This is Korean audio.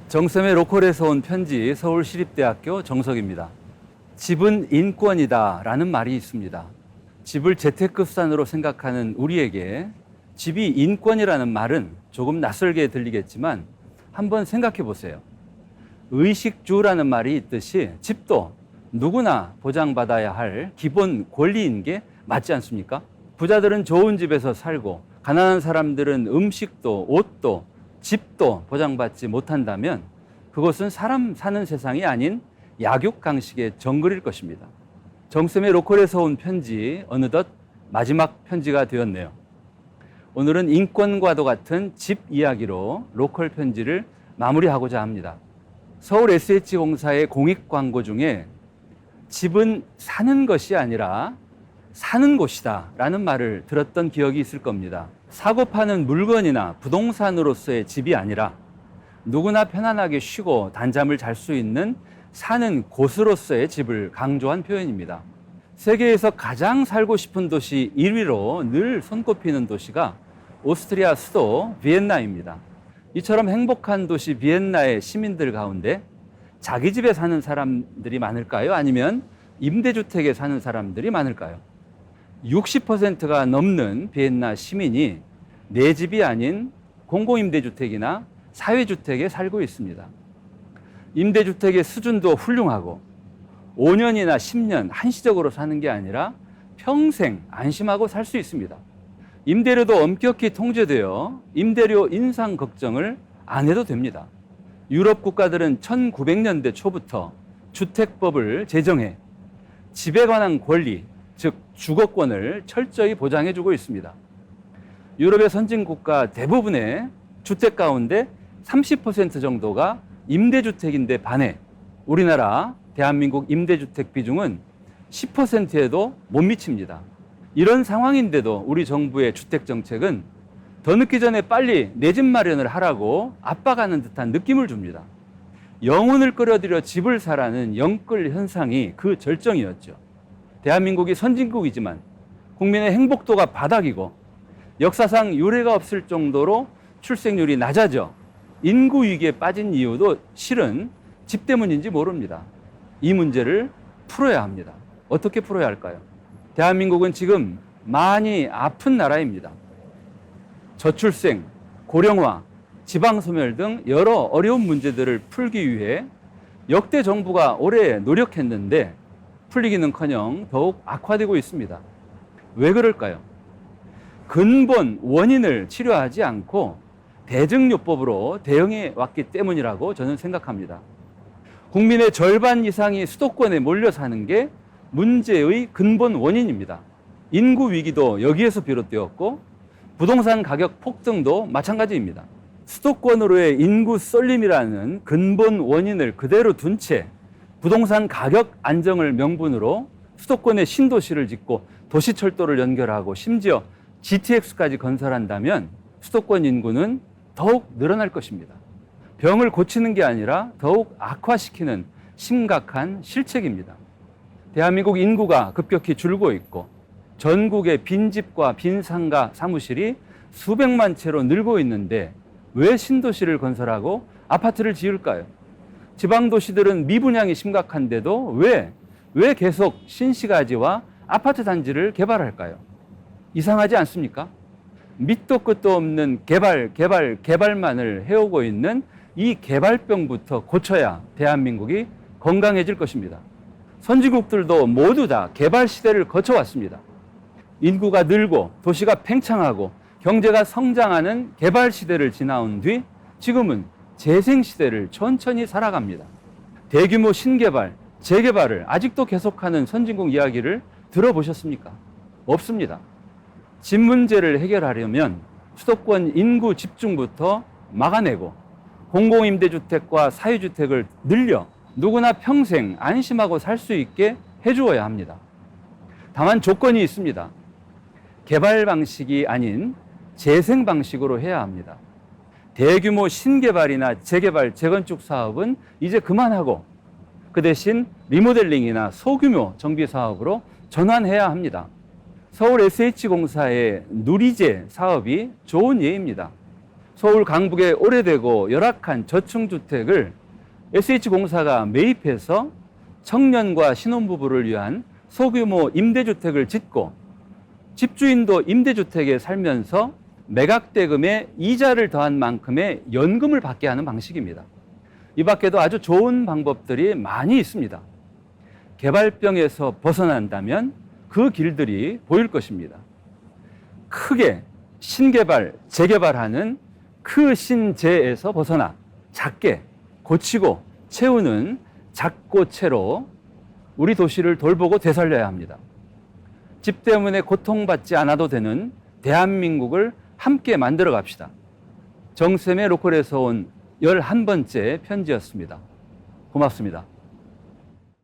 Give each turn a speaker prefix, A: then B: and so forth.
A: 정쌤의 로컬에서 온 편지, 서울시립대학교 정석입니다. 집은 인권이다 라는 말이 있습니다. 집을 재테크수단으로 생각하는 우리에게 집이 인권이라는 말은 조금 낯설게 들리겠지만 한번 생각해 보세요. 의식주라는 말이 있듯이 집도 누구나 보장받아야 할 기본 권리인 게 맞지 않습니까? 부자들은 좋은 집에서 살고 가난한 사람들은 음식도 옷도 집도 보장받지 못한다면 그것은 사람 사는 세상이 아닌 약육강식의 정글일 것입니다. 정쌤의 로컬에서 온 편지, 어느덧 마지막 편지가 되었네요. 오늘은 인권과도 같은 집 이야기로 로컬 편지를 마무리하고자 합니다. 서울 SH공사의 공익 광고 중에 집은 사는 것이 아니라 사는 곳이다 라는 말을 들었던 기억이 있을 겁니다. 사고 파는 물건이나 부동산으로서의 집이 아니라 누구나 편안하게 쉬고 단잠을 잘 수 있는 사는 곳으로서의 집을 강조한 표현입니다. 세계에서 가장 살고 싶은 도시 1위로 늘 손꼽히는 도시가 오스트리아 수도 비엔나입니다. 이처럼 행복한 도시 비엔나의 시민들 가운데 자기 집에 사는 사람들이 많을까요? 아니면 임대주택에 사는 사람들이 많을까요? 60%가 넘는 비엔나 시민이 내 집이 아닌 공공임대주택이나 사회주택에 살고 있습니다. 임대주택의 수준도 훌륭하고 5년이나 10년 한시적으로 사는 게 아니라 평생 안심하고 살 수 있습니다. 임대료도 엄격히 통제되어 임대료 인상 걱정을 안 해도 됩니다. 유럽 국가들은 1900년대 초부터 주택법을 제정해 집에 관한 권리, 즉 주거권을 철저히 보장해주고 있습니다. 유럽의 선진국가 대부분의 주택 가운데 30% 정도가 임대주택인데 반해 우리나라 대한민국 임대주택 비중은 10%에도 못 미칩니다. 이런 상황인데도 우리 정부의 주택정책은 더 늦기 전에 빨리 내 집 마련을 하라고 압박하는 듯한 느낌을 줍니다. 영혼을 끌어들여 집을 사라는 영끌 현상이 그 절정이었죠. 대한민국이 선진국이지만 국민의 행복도가 바닥이고 역사상 유례가 없을 정도로 출생률이 낮아져 인구 위기에 빠진 이유도 실은 집 때문인지 모릅니다. 이 문제를 풀어야 합니다. 어떻게 풀어야 할까요? 대한민국은 지금 많이 아픈 나라입니다. 저출생, 고령화, 지방소멸 등 여러 어려운 문제들을 풀기 위해 역대 정부가 오래 노력했는데 풀리기는커녕 더욱 악화되고 있습니다. 왜 그럴까요? 근본 원인을 치료하지 않고 대증요법으로 대응해 왔기 때문이라고 저는 생각합니다. 국민의 절반 이상이 수도권에 몰려 사는 게 문제의 근본 원인입니다. 인구 위기도 여기에서 비롯되었고 부동산 가격 폭등도 마찬가지입니다. 수도권으로의 인구 쏠림이라는 근본 원인을 그대로 둔 채 부동산 가격 안정을 명분으로 수도권에 신도시를 짓고 도시철도를 연결하고 심지어 GTX까지 건설한다면 수도권 인구는 더욱 늘어날 것입니다. 병을 고치는 게 아니라 더욱 악화시키는 심각한 실책입니다. 대한민국 인구가 급격히 줄고 있고 전국의 빈집과 빈상가 사무실이 수백만 채로 늘고 있는데 왜 신도시를 건설하고 아파트를 지을까요? 지방도시들은 미분양이 심각한데도 왜 계속 신시가지와 아파트 단지를 개발할까요? 이상하지 않습니까? 밑도 끝도 없는 개발만을 해오고 있는 이 개발병부터 고쳐야 대한민국이 건강해질 것입니다. 선진국들도 모두 다 개발 시대를 거쳐왔습니다. 인구가 늘고 도시가 팽창하고 경제가 성장하는 개발 시대를 지나온 뒤 지금은 재생 시대를 천천히 살아갑니다. 대규모 신개발, 재개발을 아직도 계속하는 선진국 이야기를 들어보셨습니까? 없습니다. 집 문제를 해결하려면 수도권 인구 집중부터 막아내고 공공임대주택과 사회주택을 늘려 누구나 평생 안심하고 살 수 있게 해주어야 합니다. 다만 조건이 있습니다. 개발 방식이 아닌 재생 방식으로 해야 합니다. 대규모 신개발이나 재개발, 재건축 사업은 이제 그만하고 그 대신 리모델링이나 소규모 정비 사업으로 전환해야 합니다. 서울 SH공사의 누리제 사업이 좋은 예입니다. 서울 강북의 오래되고 열악한 저층주택을 SH공사가 매입해서 청년과 신혼부부를 위한 소규모 임대주택을 짓고 집주인도 임대주택에 살면서 매각대금에 이자를 더한 만큼의 연금을 받게 하는 방식입니다. 이 밖에도 아주 좋은 방법들이 많이 있습니다. 개발병에서 벗어난다면 그 길들이 보일 것입니다. 크게 신개발, 재개발하는 크 신재에서 벗어나 작게 고치고 채우는 작고채로 우리 도시를 돌보고 되살려야 합니다. 집 때문에 고통받지 않아도 되는 대한민국을 함께 만들어 갑시다. 정쌤의 로컬에서 온 11번째 편지였습니다. 고맙습니다.